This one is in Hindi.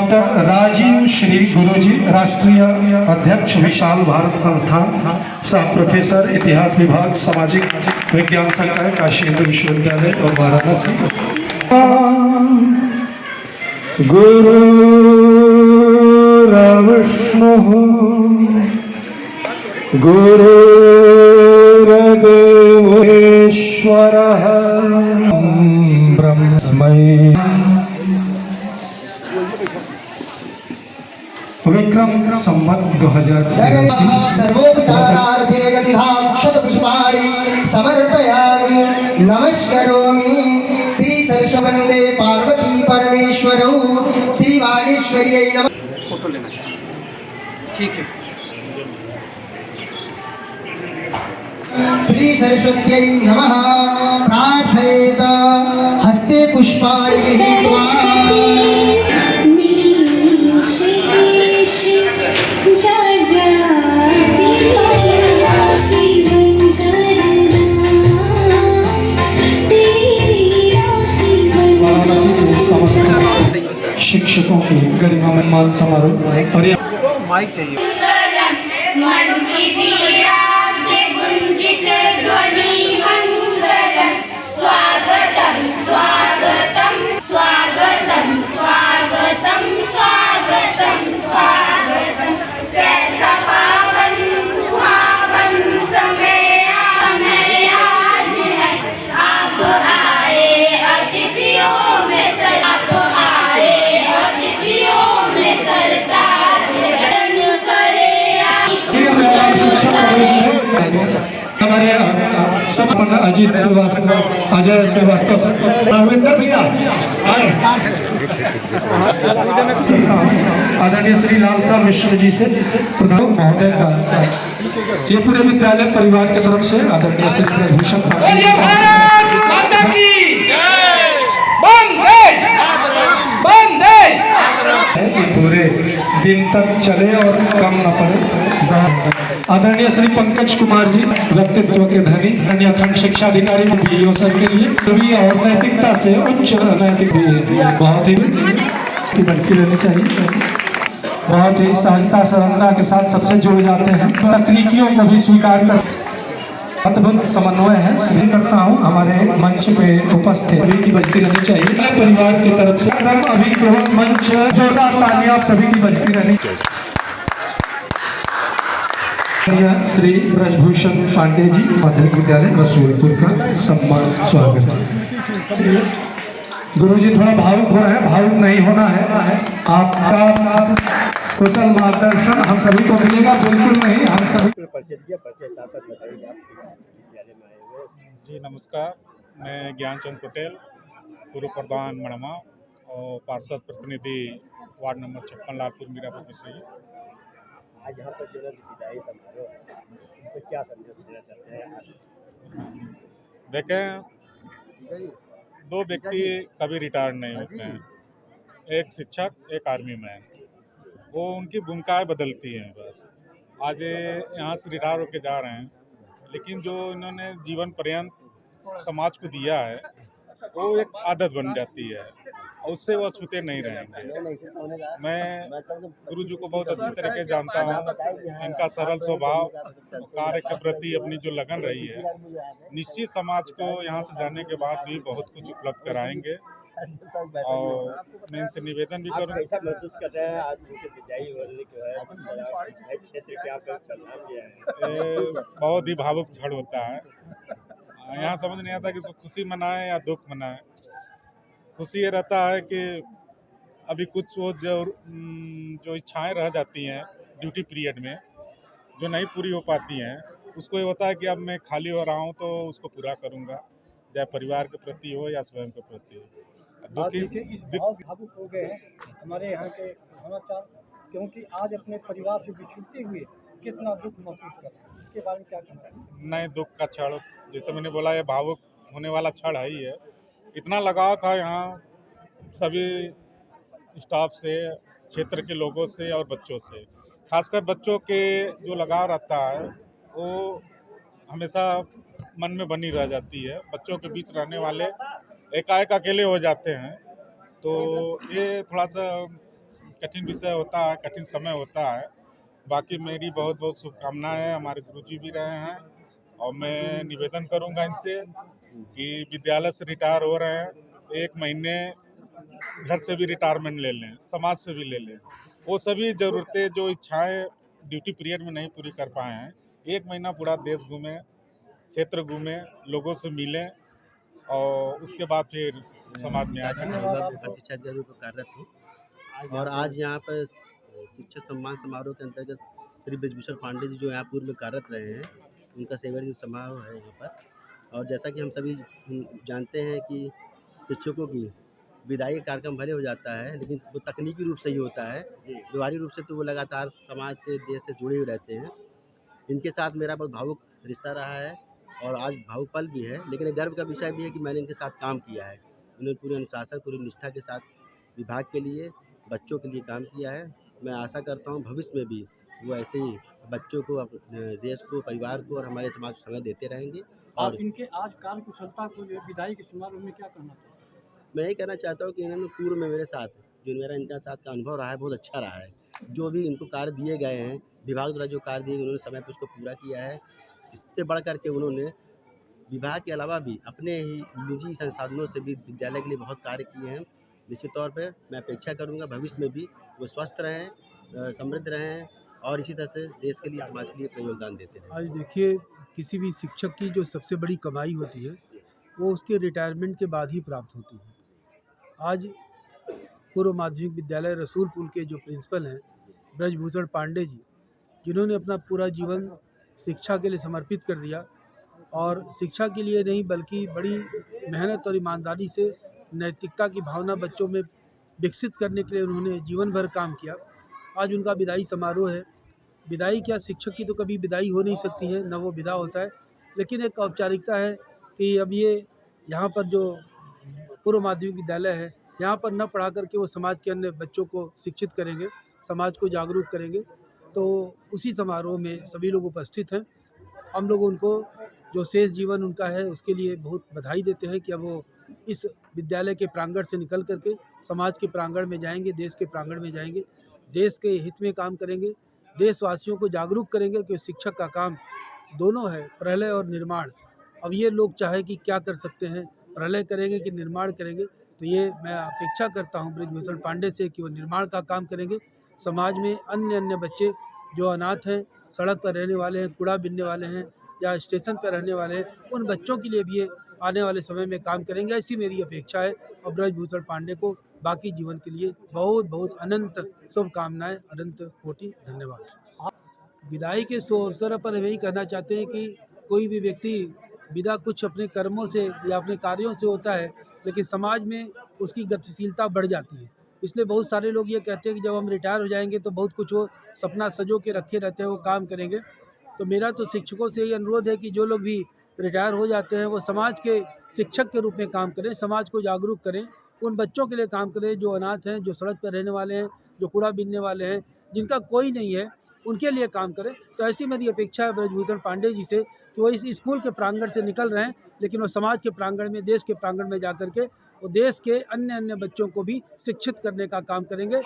डॉक्टर राजीव श्री गुरुजी, राष्ट्रीय अध्यक्ष विशाल भारत संस्थान, सह प्रोफेसर इतिहास विभाग, सामाजिक विज्ञान संकाय, काशी हिंदू विश्वविद्यालय और वाराणसी। गुरुर्विष्णुः गुरुर्देवेश्वरः ब्रह्मस्मै। विक्रम संवत 2083 सर्वोपचारार्थे गन्धाक्षतपुष्पाणि समर्पयामि। नमस्करोमि। श्री सरस्वती पार्वती परमेश्वरौ श्री वागीश्वर्यै नमः। फोटो लेना चाहिए। ठीक है। श्री सरस्वत्यै नमः। प्रार्थयेत हस्ते पुष्पाणि गृहीत्वा। समस्त शिक्षकों की गरिमा सम्मान समारोह और माइक चाहिए। मन की पीड़ा से गुंजित ध्वनि मंगलम, स्वागतम स्वागतम स्वागतम स्वागतम स्वागतम स्वागतम। कैसा पावन सुहावन समय आज है, आप आए अतिथियों में आप आए अतिथियों में सरताज करे। हमारे सब अजीत श्रीवास्तव, अजय श्रीवास्तव, राघवेंद्र भैया आए। आदरणीय श्री लालसा मिश्र जी से प्रधान महोदय का ये पूरे विद्यालय परिवार की तरफ से आदरणीय श्री प्रभूषण पूरे दिन तक चले और कम न पड़े। आदरणीय श्री पंकज कुमार जी, व्यक्तित्व के धनी, अखंड शिक्षा अधिकारी बीईओ सर के लिए और नैतिकता से उच्च नैतिक भी बहुत ही बढ़ती रहनी चाहिए। बहुत ही सहजता सरलता के साथ सबसे जुड़ जाते हैं, तकनीकियों को भी स्वीकार कर अद्भुत समन्वय है। श्री करता हूँ हमारे मंच पे उपस्थित सभी की बजती रहनी चाहिए। परिवार की तरफ से अभी केवल मंच जोरदार तालियां आप सभी की बजती रहनी चाहिए। श्री ब्रजभूषण पांडे जी, माध्यमिक विद्यालय रसूलपुर का सम्मान स्वागत। गुरुजी थोड़ा भावुक हो रहे हैं, भावुक नहीं होना है। आपका कुशल मार्गदर्शन हम सभी को मिलेगा, बिल्कुल नहीं हम सभी। जी नमस्कार, मैं ज्ञानचंद पटेल, पूर्व प्रधान मणमा और पार्षद प्रतिनिधि वार्ड नंबर 56 लालपुर मीरापुर विषय। आज यहाँ पर जो विदाई समारोह है, इसमें क्या संदेश देना चाहते हैं? देखें, दो व्यक्ति कभी रिटायर्ड नहीं होते हैं, एक शिक्षक, एक आर्मी मैन। वो उनकी भूमिकाएं बदलती हैं बस। आज यहाँ से रिटायर होकर जा रहे हैं, लेकिन जो इन्होंने जीवन पर्यंत समाज को दिया है वो एक आदत बन जाती है और उससे वो छूते नहीं रहेंगे। मैं गुरुजी को बहुत अच्छी तरीके जानता हूँ। इनका सरल स्वभाव, कार्य के प्रति अपनी जो लगन रही है, निश्चित समाज को यहाँ से जाने के बाद भी बहुत कुछ उपलब्ध कराएंगे। और मैं इनसे निवेदन भी करूँ। कैसा महसूस कर रहे हैं आज उनके विदाई होने जो है क्षेत्र के आप सम्मान दिया है? बहुत ही भावुक क्षण होता है। यहाँ समझ नहीं आता कि इसको खुशी मनाएं या दुख मनाएं। खुशी ये रहता है कि अभी कुछ वो जो इच्छाएं रह जाती हैं ड्यूटी पीरियड में, जो नहीं पूरी हो पाती हैं, उसको ये होता है कि अब मैं खाली हो रहा हूँ तो उसको पूरा करूँगा, चाहे परिवार के प्रति हो या स्वयं के प्रति हो। भावुक हो गए हैं हमारे यहाँ के समाचार, क्योंकि आज अपने परिवार से बिछुड़ते हुए कितना दुख महसूस कर रहे हैं, इसके बारे में क्या कहना है? नहीं, दुख का क्षण, जैसे मैंने बोला, ये भावुक होने वाला क्षण है ही है। इतना लगाव था यहाँ सभी स्टाफ से, क्षेत्र के लोगों से और बच्चों से। खासकर बच्चों के जो लगाव रहता है वो हमेशा मन में बनी रह जाती है। बच्चों के बीच रहने वाले एकाएक अकेले हो जाते हैं, तो ये थोड़ा सा कठिन विषय होता है, कठिन समय होता है। बाकी मेरी बहुत बहुत शुभकामनाएं हैं। हमारे गुरुजी भी रहे हैं और मैं निवेदन करूंगा इनसे कि विद्यालय से रिटायर हो रहे हैं, 1 महीने घर से भी रिटायरमेंट ले लें, समाज से भी ले लें। वो सभी ज़रूरतें जो इच्छाएं ड्यूटी पीरियड में नहीं पूरी कर पाए हैं, 1 महीना पूरा देश घूमें, क्षेत्र घूमें, लोगों से मिलें और उसके बाद फिर समाज में आ जाएं। मैं शिक्षा अधिकारी पर कार्यरत हूँ और आज यहाँ पर शिक्षक सम्मान समारोह के अंतर्गत श्री ब्रजभूषण पांडे जी जो यहाँ पूर्व में कार्यरत रहे हैं, उनका सेवानिवृत्ति समारोह है यहाँ पर। और जैसा कि हम सभी जानते हैं कि शिक्षकों की विदाई का कार्यक्रम भले हो जाता है, लेकिन वो तकनीकी रूप से ही होता है। व्यवहारिक रूप से तो वो लगातार समाज से, देश से जुड़े हुए रहते हैं। इनके साथ मेरा बहुत भावुक रिश्ता रहा है और आज भावुक पल भी है, लेकिन गर्व का विषय भी है कि मैंने इनके साथ काम किया है। उन्होंने पूरे अनुशासन, पूरी निष्ठा के साथ विभाग के लिए, बच्चों के लिए काम किया है। मैं आशा करता हूँ भविष्य में भी वो ऐसे ही बच्चों को, देश को, परिवार को और हमारे समाज को समय देते रहेंगे। और आप इनके आज कार्य कुशलता को विदाई के समारोह में क्या कहना चाहते हैं? मैं यही कहना चाहता हूँ कि इन्होंने पूर्व में मेरे साथ, जो मेरा इनका साथ का अनुभव रहा है, बहुत अच्छा रहा है। जो भी इनको कार्य दिए गए हैं, विभाग द्वारा जो कार्य दिए गए, उन्होंने समय पर उसको पूरा किया है। इससे बढ़ कर के उन्होंने विभाग के अलावा भी अपने ही निजी संसाधनों से भी विद्यालय के लिए बहुत कार्य किए हैं। निश्चित तौर पे मैं अपेक्षा करूंगा भविष्य में भी वो स्वस्थ रहें, समृद्ध रहें और इसी तरह से देश के लिए, समाज के लिए अपना योगदान देते रहें। आज देखिए, किसी भी शिक्षक की जो सबसे बड़ी कमाई होती है वो उसके रिटायरमेंट के बाद ही प्राप्त होती है। आज पूर्व माध्यमिक विद्यालय रसूलपुर के जो प्रिंसिपल हैं ब्रजभूषण पांडे जी, जिन्होंने अपना पूरा जीवन शिक्षा के लिए समर्पित कर दिया और शिक्षा के लिए नहीं बल्कि बड़ी मेहनत और ईमानदारी से नैतिकता की भावना बच्चों में विकसित करने के लिए उन्होंने जीवन भर काम किया। आज उनका विदाई समारोह है। विदाई क्या, शिक्षक की तो कभी विदाई हो नहीं सकती है, न वो विदा होता है, लेकिन एक औपचारिकता है कि अब ये यहाँ पर जो पूर्व माध्यमिक विद्यालय है, यहाँ पर न पढ़ा करके वो समाज के अन्य बच्चों को शिक्षित करेंगे, समाज को जागरूक करेंगे। तो उसी समारोह में सभी लोग उपस्थित हैं। हम लोग उनको जो शेष जीवन उनका है उसके लिए बहुत बधाई देते हैं कि अब वो इस विद्यालय के प्रांगण से निकल करके समाज के प्रांगण में जाएंगे, देश के प्रांगण में जाएंगे, देश के हित में काम करेंगे, देशवासियों को जागरूक करेंगे कि शिक्षक का काम दोनों है, प्रलय और निर्माण। अब ये लोग चाहे कि क्या कर सकते हैं, प्रलय करेंगे कि निर्माण करेंगे, तो ये मैं अपेक्षा करता हूँ ब्रजभूषण पांडे से कि वो निर्माण का काम करेंगे। समाज में अन्य बच्चे जो अनाथ हैं, सड़क पर रहने वाले हैं, कूड़ा बीनने वाले हैं या स्टेशन पर रहने वाले हैं, उन बच्चों के लिए भी ये आने वाले समय में काम करेंगे, ऐसी मेरी अपेक्षा है। और ब्रजभूषण पांडे को बाकी जीवन के लिए बहुत बहुत अनंत शुभकामनाएं, अनंत कोटि धन्यवाद। विदाई के अवसर पर हम यही कहना चाहते हैं कि कोई भी व्यक्ति विदा कुछ अपने कर्मों से या अपने कार्यों से होता है, लेकिन समाज में उसकी गतिशीलता बढ़ जाती है। इसलिए बहुत सारे लोग ये कहते हैं कि जब हम रिटायर हो जाएंगे तो बहुत कुछ वो सपना सजो के रखे रहते हैं, वो काम करेंगे। तो मेरा तो शिक्षकों से यही अनुरोध है कि जो लोग भी रिटायर हो जाते हैं वो समाज के शिक्षक के रूप में काम करें, समाज को जागरूक करें, उन बच्चों के लिए काम करें जो अनाथ हैं, जो सड़क पर रहने वाले हैं, जो कूड़ा बीनने वाले हैं, जिनका कोई नहीं है, उनके लिए काम करें। तो ऐसी मेरी अपेक्षा है ब्रजभूषण पांडे जी से कि वो इस स्कूल के प्रांगण से निकल रहे हैं, लेकिन वो समाज के प्रांगण में, देश के प्रांगण में जा करके वो देश के अन्य बच्चों को भी शिक्षित करने का काम करेंगे। और